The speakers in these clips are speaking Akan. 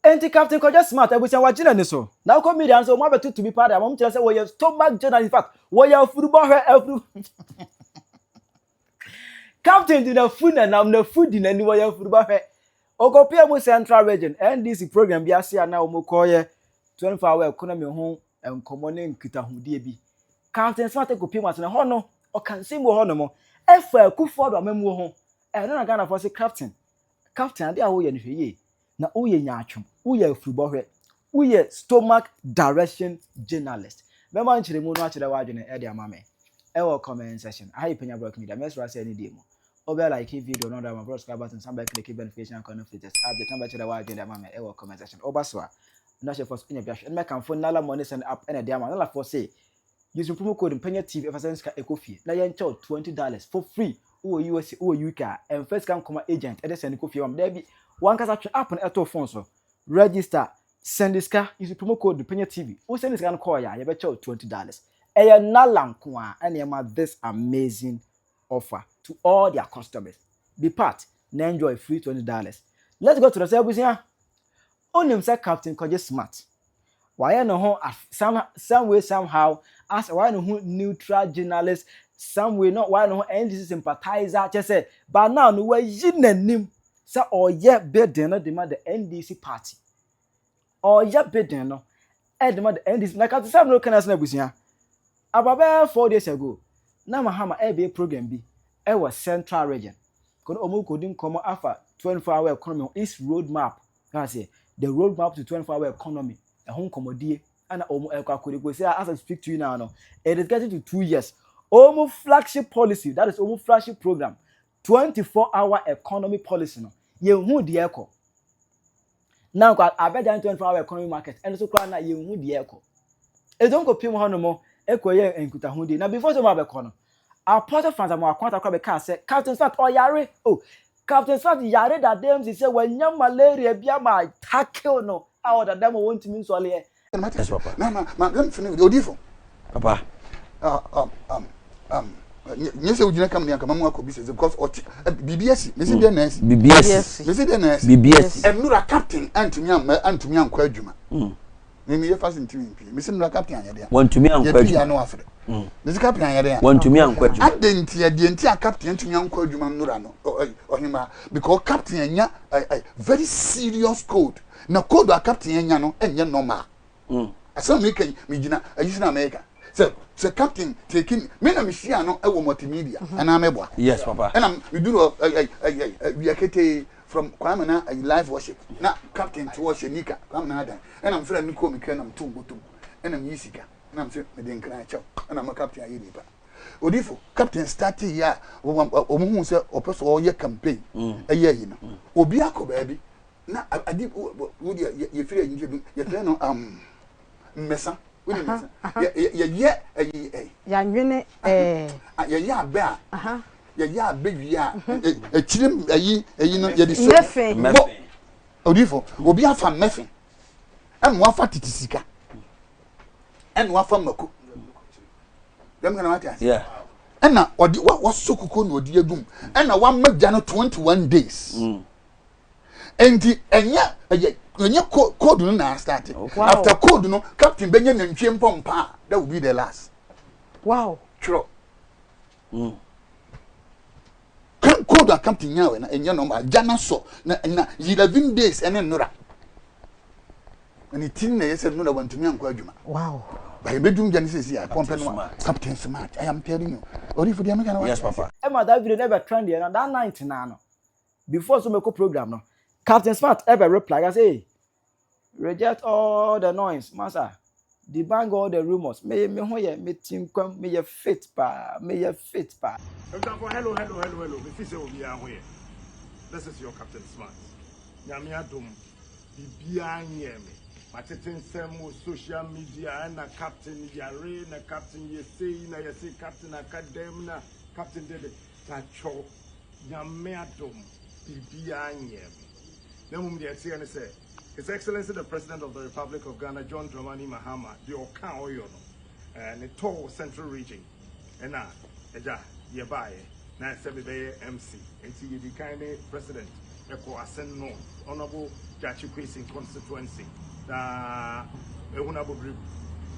Anti Captain ko just smart ebusia wa gina ni so na ko media so mo abetu to be part am tell say we your stomach journal in fact we your football hwe Captain do the food and am the food in any we your football hwe okopia mu Central Region NDC program bi ase na o mo ko ye 24-hour economy ho enkomo ne nkitahudie bi Captain smart ko pia mu na ho no o kan sim wo ho no mo efa Akufo Addo amamu ho na Ghana for say Captain ade a wo ye no hwe na wo ye nyaatwom wo ye football hwe wo ye stomach direction journalist be man chire mu no a chire wa adwene e de amame e wo comment section I PENYAH block media mesra say any day mo obe like video no da my subscribe button some click notification icon of latest update number chire wa adwene amame e wo comment section oba so a na share for PENYAH biahwe make am phone nala money send up and de amame nala for say use promo code PENYAH TV for send ekofie na yen chow $20 for free wo US wo UK and first come come agent e de send ekofie am there be one kasa twe app na eto phone so register send this car use promo code PENYAH TV o send this car call ya you bet you $20 e nalanko a and you this amazing offer to all their customers be part na enjoy free $20 let's go to the service here onim say Captain Koje smart why no ho some way somehow as why no neutral journalist some way not why no NDC sympathizer just say but now no we yinanim say oye bidding no demand the NDC party oye bidding no e demand the NDC like at some no can na busia about 4 days ago na Mahama be program bi e was Central Region kono omo kodin komo afa 24-hour economy is roadmap can say the roadmap to 24-hour economy e hon komodie ana omo ekwa go say as I speak to you now no it is getting to 2 years omo flagship policy that is omo flagship program 24-hour economy policy no ye hu de eko now kwa abedan 24-hour economy market and so kwa na ye hu de eko e don ko pim ho no mo ekoye enkuta hu de na before so ma be ko no our portal fans am akwanta kwa be ka say Captain Smart oyare Captain Smart yare that them say when malaria bia ma tackle no how that them want to mean so le yes papa na let me finish odifo papa nyese ujina kam ni kama akọ business because BBS mesi bia na esi BBS mesi bia na esi BBS enura captain antumi ankọ adwuma me ye fast ntimi mpi mesi nura captain anyade ya wantumi ankọ adwuma no afre mesi captain anyade ya wantumi ankọ adwuma adenti a captain antumi ankọ adwuma nura no ohima because captain anya very serious code na code a captain anya no enye normal asem me kan me gina ayisi na America so captain taking me na me share no e wo multimedia ana meboa yes papa and we do we akete from Kwame na live worship na captain to worship nika Kwame na dan and I'm friend niko me kan am to botum and am yisika and I'm say me den kran chaw and am captain ayi nipa odifo captain start ya omuhu say opeso o ye campaign ayi ayi no obi akoba bi na adi wo ye firi ayi bi ye tell no mmesa woni mmesa ya nwene ya abe a ya abe wi a echirim ayi no ye di so odifo obi afa mefe en wa fa titisika en wa fa mako dem kana mati as yeah en na odi wa sokuko na odi agum en na wa magja no 21 days enti enye code no na start after code no captain benye na ntwe mpompa that will be the last wow true code a captain nyawe na enye no jana so na 11 days ene nura ani tin na yese no na wantumi ankwa adwuma wow by bedum jani sesi ya pompe no Captain Smart I am telling you ori for the American yes papa e ma that video never trend here na that night na no before so make program no Captain Smart ever reply I say reject all the noise master debunk all the rumors me ho ye me tinkwam me ye fit pa hello me fi say obi a ho ye this is your Captain Smart nyame adom bibia nyeme mateten sem social media na captain yare na captain yesei na yesei captain academy na captain dede tacho nyame adom bibia nyeme na mum de say His Excellency the President of the Republic of Ghana, John Mahama, the Okan Oyono, and the tall Central Region, and now, Yabaye, now MC, and see the kind President, Eko Asen no, Honorable Jachikwesi constituency. Ehunabobri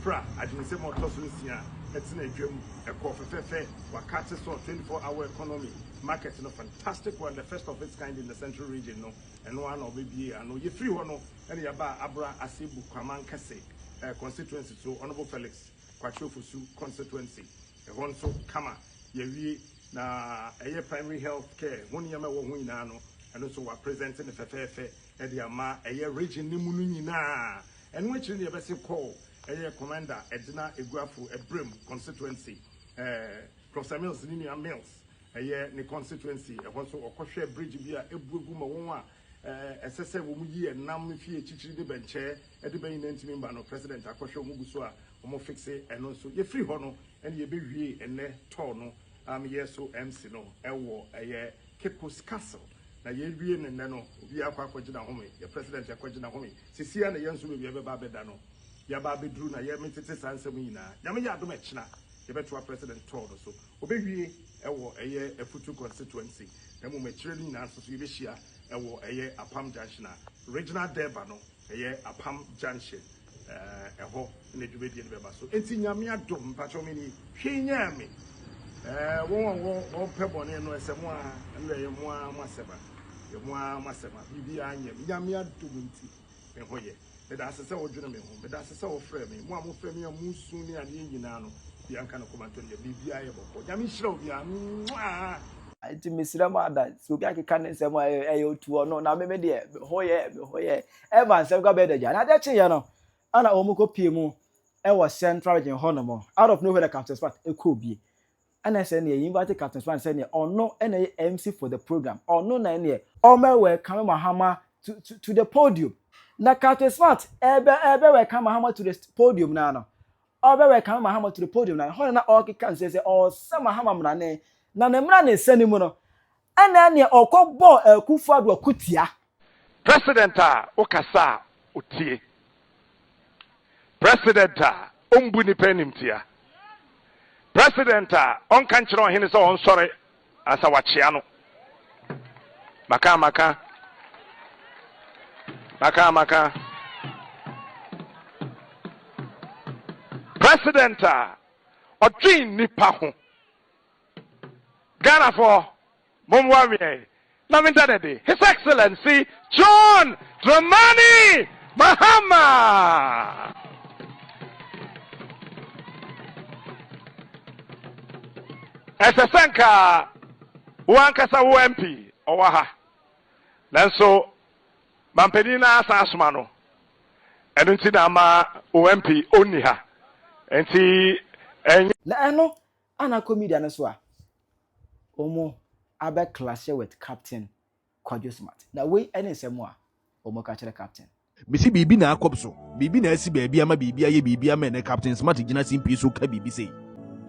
fra adinse motosunsia etina edwam ekofefefe wakate so 24-hour economy market no fantastic one, the first of its kind in the central region no eno one obebie ano ye free ho no ene yaba abra asebu kwaman kase constituency so honorable Felix Kwachofusu constituency ehon so kama ye wie na primary health care woni yama wo hu ina no eno so wa presenting the fefefe e dia ma region ni mu nyina eno akiri ne yebese call commander Edna Eguafu Ebrem constituency Professor Mills Ninia Mills ne constituency also okwohwe bridge bia ebuegu ma won a esese wo mu yi enam fie chichiri de benche e de ben ntimi mba no president akwohwe mu guso a wo fixe eno so ye free ho no ene ye bewie ene to no yeso MC no ewo Kekos Castle na ye wie ne no obi akwa kwagina home ye president akwagina home sisia na yenso be be ba beda no yaba bedru na ye metete sansem nyina nyame ya adom ekina ye beto president told so obewie ewo efutu constituency na mo mekire ni na so ye behia ewo apam junction regional derba no apam junction eho na dwubedie ne beba so enti nyame adom pacho me ni hwenya me won pebone no esemo a nle ye mo amaseba ye mo amaseba bibi anya nyame adom enti ehoye da se wo dwene me ho da se wo frɛ me mo amo frɛ me amu su ni ade nyina no bia nka no komanto ne bibia ye bɔkɔ nyame hyira obi a ati misira ma da so bi akeka ne nsɛm a otu no na me de hoye e ma nsɛm ga be da ja na de kye ye no ana o mu ko pie mu e wo central region honomo out of nowhere the captain spot e ko bie ana say ne invite captain spot say ne ono na MC for the program ono na ne o me welcome Mahama to the podium. Na Captain Smart ebe welcome Mahama to the podium na no. Obe welcome Mahama to the podium na. Ho na o kika say o sa Mahama mra ne na ne mra ne sani mu no. Ana ne okobọ Akufo Addo akutia. President a okasa otie. President a ombu ni penimtia. President a onka nkyere ohene so on sore asa wachia no. Maka President odwin nipa ho Ghana for momwawe na mintanede His Excellency John Mahama Esesenka wankasa wo MP owaha nanso Mampedina asasuma no eno nti na ma OMP onni ha enti na eno ana comedian so a omo abe clash with Captain Kwadwo Smart na we ene nsemo a omo ka kire captain misi bibi na akopso bibi na asi baabi ama bibi aye bibi ama ne Captain Smart gina simpi so ka bibi sei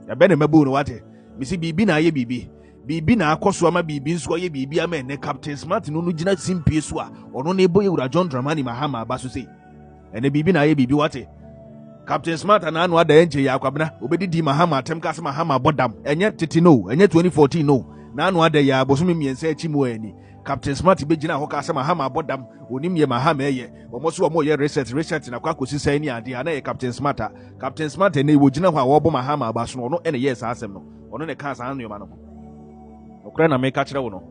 ya be na mabu no wate misi bibi na aye bibi na akoso ama bibi nso aye bibi ama ne Captain Smart no no gina simpi so a ono na ebo yewura John Mahama abaso sei ene bibi na aye bibi wate Captain Smart na anu ada enche ya akwabna obedidi Mahama atem ka se Mahama bodam enye tete no enye 2014 no na anu ada ya bosumi miensa achi mu ani Captain Smart be gina ho ka se Mahama bodam onim ye Mahama eye omoso omo ye research na kwa kosi sai ni ade na ye Captain Smart na ewo gina ho a wo bo Mahama abaso no ene ye sa asem no ono ne ka sa anu ma no nokre na me ka kire wo no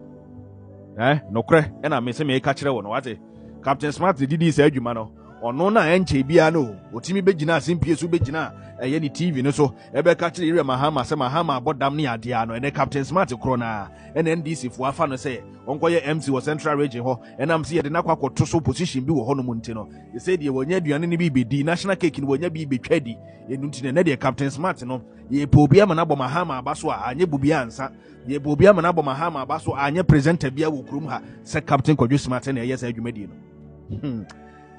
nokre na me se me ka kire wo no wate Captain Smart didi sa adwuma no ono na enche bia no otimi begina asimpie so begina eye ni TV no so ebe ka kire ire Mahama se Mahama abodam ne ade ano ene Captain Smart kro na ene NDC fu afa no se onkoye MC wo Central Region ho enam se ye de nakwa kwoto so position bi wo ho no munti no ye se de wonya aduane ne bi bedi national cake ni wonya bi betwadi enu nti ne de Captain Smart no ye po bia ma na bo Mahama abaso a anye bubia ansa ye po bia ma na bo Mahama abaso anye presenter bia wo krum ha se Captain Kwadwo Smart na ye se adwumadi no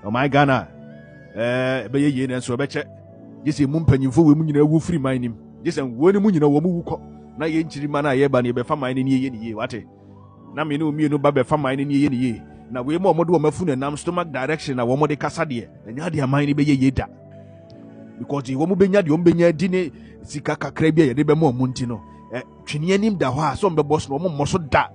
oh my Ghana be ye na so be che jise mu mpanyimfo we mu nyina wu free man nim jise wo ne mu nyina wo mu wuko na ye nchiri ma na ye ba ne be fa man ne ye ne ye wate na me no mienu ba be fa man ne ye ne ye na we mo de wo mafu na nam stomach direction na wo mo de kasa de enya de man ne be ye da because wo mu benya de wo benya di ne sika kakra bia ye de be mo nti no twene anim da ho a so mbe boss no mo so da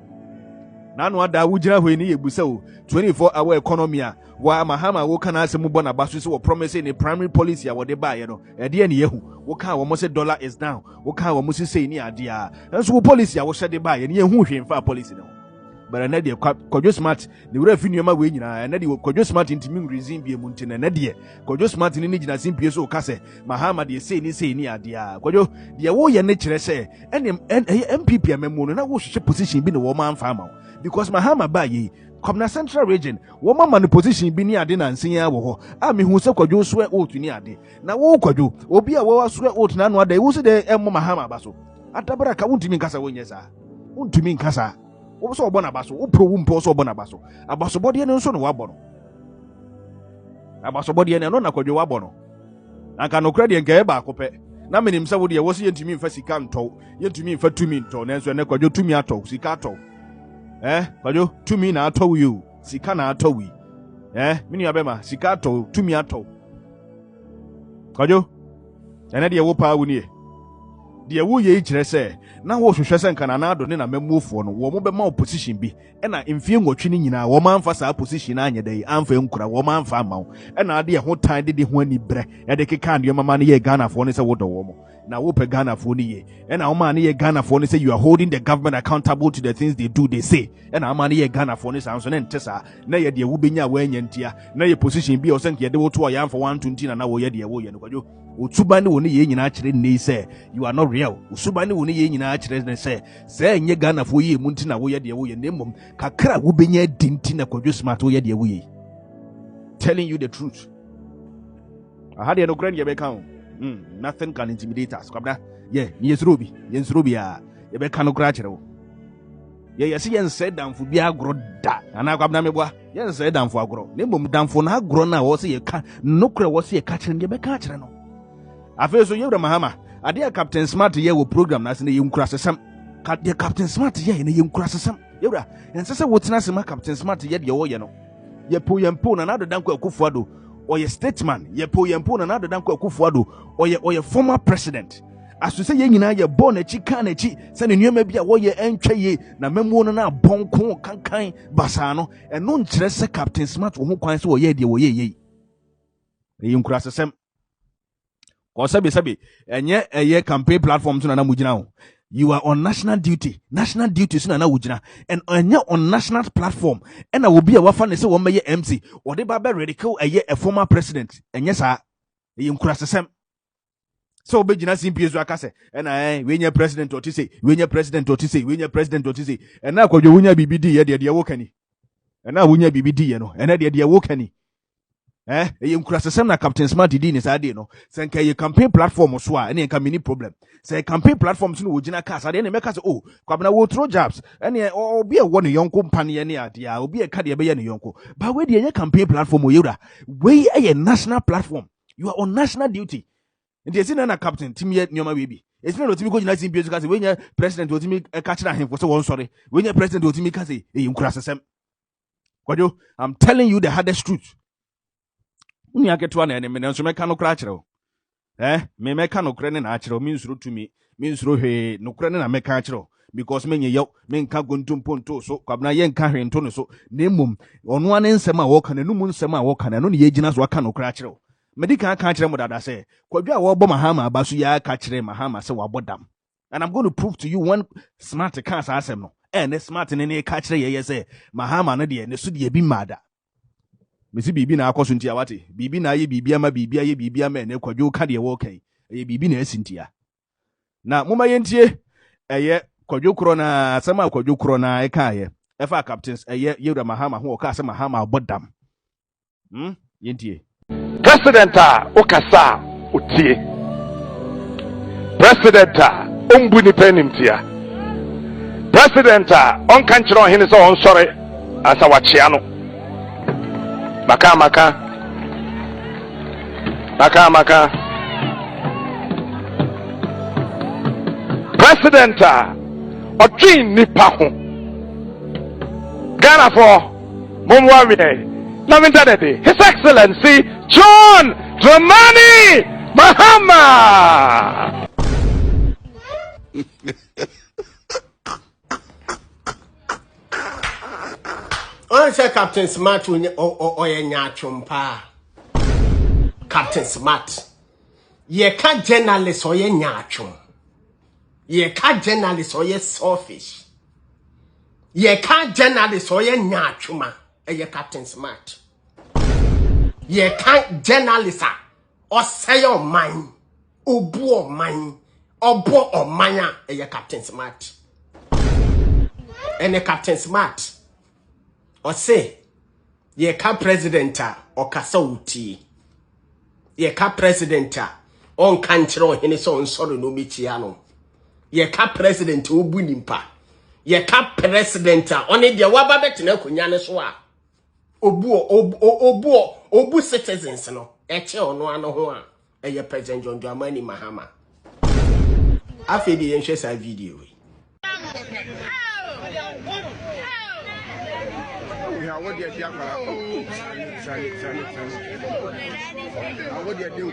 na no ada wujira hwe ni yebusa o 24-hour economy a wa Mahama wo kana asem bo na baso so wo promise ni primary policy a wo de baaye no e de ne yehu wo kan wo mo se dollar is down wo kan wo mo se sei ni ade a enso wo policy a wo hye de baaye ne yehu hwe mfa policy no but na de Kojo Smart ne wura fi nyoma we nyina na de Kojo Smart ntimi reason bie mu ntine na de Kojo Smart ni gina simpie so ka se Mahama de sei ni ade a Kojo de wo ye ne kire se MPP amemu no na wo hye position bi ne wo man fa ma because Mahama ba ye come na central region wo mama no position bi ni ade na nsen ya wo ho a me hu se Kojo swear oath ni ade na wo Kojo obi a wo swear oath na no ade wo se de Mahama ba so atabara ka wuntimi nkasa wo nyesa wuntimi nkasa wo so obo na baso wo pro wo mpo so obo na baso abaso bode ne nso no wabo no abaso bode ne no na Kojo wabo no anka no kra de nka e ba akopɛ na menim sɛ wo de wo se yentumi mfa sika ntɔ yentumi mfa tumi ntɔ nanso ne Kojo tumi atɔ sika atɔ Kojo tumi na atɔ wi sika na atɔ wi mini abema sika atɔ tumi atɔ Kojo ene de wo pa wo nie de wo ye kyerɛ sɛ na wo hwehwɛ sɛ nka na ado ne na memofo no wo mo be ma opposition bi na mfie nwotwe ne nyina wo ma mfa saa position anya dai amfa nkura wo ma mfa ma wo na ade ho tan de ho ani bre de keka ande mama ne ye Ghana fo ne sɛ wo do wo mo na wo pe Ghana fo ne ye na wo ma ne ye Ghana fo ne sɛ you are holding the government accountable to the things they do they say na ma ne ye Ghana fo ne sɛ anso ne ntesa na ye de wo benya wo anya ntia na ye position bi o sɛ nke ye de wo to ya amfa 120 na wo ye de wo ye no Kojo utuba ne wo ne ye nyina kyerɛ ne sɛ you are not real usuba ne wo ne ye nyina kyerɛ ne sɛ enye Ghana fo ye mu nti na wo ye de wo ye ne mom kakra wo benya dinti na Kojo Smart wo ye de wo ye telling you the truth I had no grand ye be kan nothing can intimidate us kwabda ye yesuro bi a ye be kan no kra kyerɛ wo ye se yen said damfo bi agro da ana kwabda meboa yen said damfo agro ne mom damfo na agro na wo se ye ka no kra wo se ye ka kyerɛ ye be ka kyerɛ no afeso yewra Mahama ade a Captain Smart ye wo program na se ne ye nkura sesam ka de Captain Smart ye ne ye nkura sesam yewra ense se wo tena se ma Captain Smart ye de wo ye no ye po na na do danko Akufo Addo oye statesman ye po na na do danko Akufo Addo oye former president aso se ye nyina ye bon achi kan achi se ne nuama bi a wo ye entwa ye na mamuo no na bonko kankan basa no eno nkyerɛ se Captain Smart wo ho kwan se wo ye de wo ye nkura sesam ko sabi enye campaign platform so na mugina ho you are on national duty so na wugina and enye on national platform and will be a wafa ne se wo meye MC or de ba be radical a former president enye sa nkura sesam so obegina simpie so aka se na we nye president or say we nye president and na Kojo wunya bibidi ye de wo kani and na wunya bibidi ye no and na de wo kani nkura sesem na Captain Smart di ni sa de no se nka ye campaign platform so a ene nka mini problem se campaign platform so no wogina ka sa de ne meka se kwabna wo throw jobs ene obi e wo ne yonko mpane ne ade a obi e ka de be ye ne yonko ba we de ye campaign platform o yewra we ye national platform you are on national duty nti esi na Captain timye nyoma we bi esi na otimi ko gina simpie so ka se we nya president otimi ka kira ahemfo se won sori we nya president otimi ka se nkura sesem Kojo I'm telling you the hardest truth uni aketo na ene me nso meka no kra kyerɛ me meka no kra ne na akyerɛ me nsuro tumi me nsuro hwe no kra ne na meka kyerɛ because me nyɛ me nka gontum ponto so kwabna ye nka hwe nto no so na emom ono ane nsɛm a wɔka na num nsɛm a wɔka na no ne yegyina so aka no kra kyerɛ medika aka kyerɛ mo dada sɛ kwadwa a wɔbɔ Mahama aba so ya aka kyerɛ Mahama sɛ wabɔ dam and I'm going to prove to you one Smart ka sa asɛm no ne Smart ne ka kyerɛ ye sɛ Mahama no de ne so de bi mada mesi bibi na akoso ntia wate bibi na ye bibi ama bibi aye bibi ama ne Kwadwo ka de wo kan ye bibi na asintia na moma yentie eye Kwadwo kro na asema Kwadwo kro na e ka ye efa captains eye yewra Mahama ho o ka asema Mahama abodam yentie President okasa otie President ombu ni penimtia President on kan kyerɛ ɔhene sɛ on sɔre asa wakyea no maka President ɔtwe nipa ho Ghana for momwawe na mentadede His Excellency John Mahama On say Captain Smart or nyachumpa. Captain Smart. Ye can't journalist or ye nyachum. Ye can't journalist or ye selfish. Ye can't journalist or ye nyachuma. Ye Captain Smart. Ye can't journalist or say your mind. Obu or mine. Obo or maya. Ye Captain Smart. And ye Captain Smart. Or say, ye ka presidenta or kasa uti. Ye ka presidenta on kanchiro hene so nsoro no mechiano. Ye ka president obu nimpa. Ye ka presidenta on de waba betina kunya ne so a. Obu citizens no. Eche ono ano ho a. Eye President John Mahama. Afi de yenhwe sa video we. Yeah, what do you think? What do you do?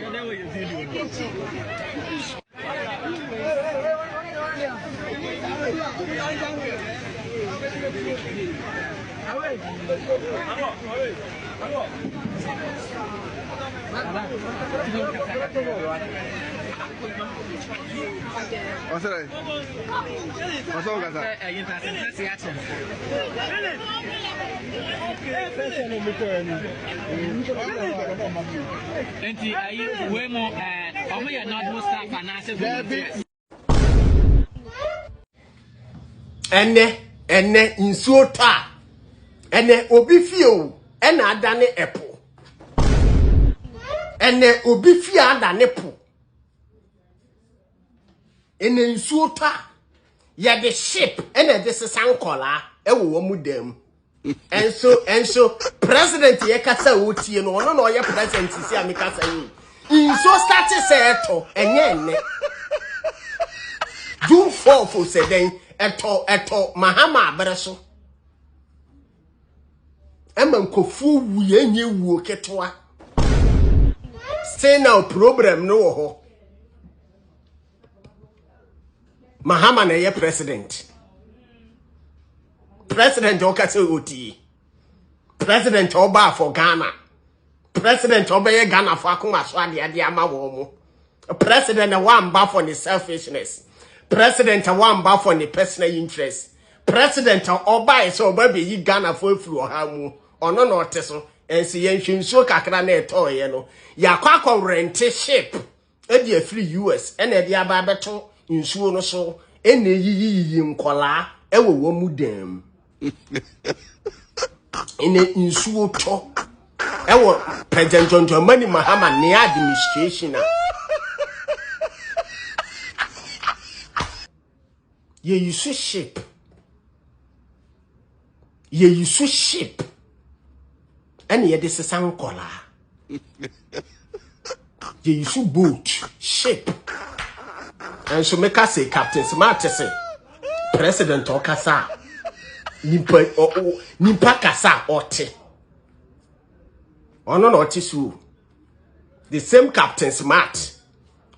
What's that? What's all that? Ene insuota. Ene obi fio. Ena adane epo. Ene obi fia adane po. Ene insuota. Ya the ship. Ene this sankola. Ewo womu dem. And so president ye kasa wotie no ono no ye president si amikasa yi. Inso start say eto enye June 4 for say den eto Mahama abreso. Eman kofu wuye nye wuo ketwa. Say now problem no ho. Mahama na ye president. President okase oti. President oba for Ghana. President obeye Ghana for akuma so ade ama wo mu. President one ba for the selfishness. President one ba for the personal interest. President oba so oba be yi Ghana for afuru oha mu. Ono no oteso ensi yenhwinso kakra na etoye no. Yakwa rent ship e dey free US e na dey aba beto nsuo no so e na yiyi nkola e wo mu dem. In a insuo to ewo President John Mahama ne administration ye use ship and ye this is ankola ye use boat ship and so make us say Captain Smart say President Okasa Nimpa kasa ote. Ono no ote su. The same Captain Smart.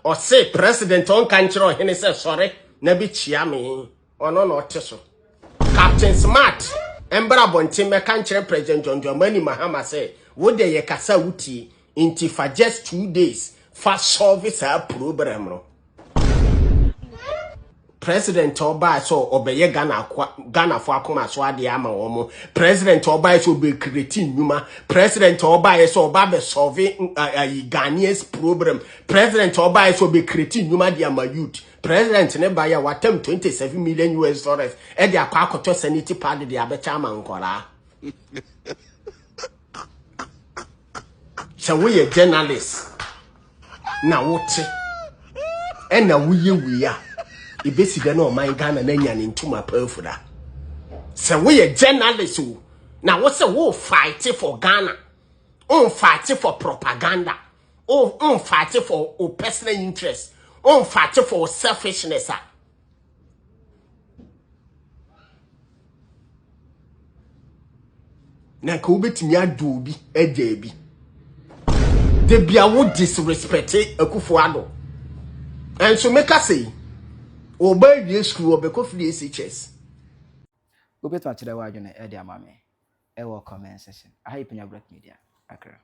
Or say President on kanchiro hene say sorry na bi chia me. Ono no ote so. Captain Smart. Embra bonte me kanchire President John Mahama say wo de ye kasa wuti inti for just 2 days for service a problem no. President Oba so obeye Ghana for akoma so ade ama wo. President Oba so be creating nyuma. President Oba so oba be solve Ghanaians problem. President Oba so be creating nyuma dia ma youth. President ne ba ya watem 27 million US dollars e de akwa akoto sanity pad de abecha ama nkora. So we a journalist na wote e na wuye ya ibesi de no man Ghana na nya ne ntuma pafura. So we a journalist na what say we fight for Ghana. On fight for propaganda. On fight for personal interest. On fight for selfishness. Na ko betimi ado bi eje bi. De bia wo disrespect Akufo Addo. And so make us say Oba die school obeko free SHS. Obeto achire wa adwene e de amame. ɛwɔ comment section. Aha yɛ PENYAH Black Media. Akra.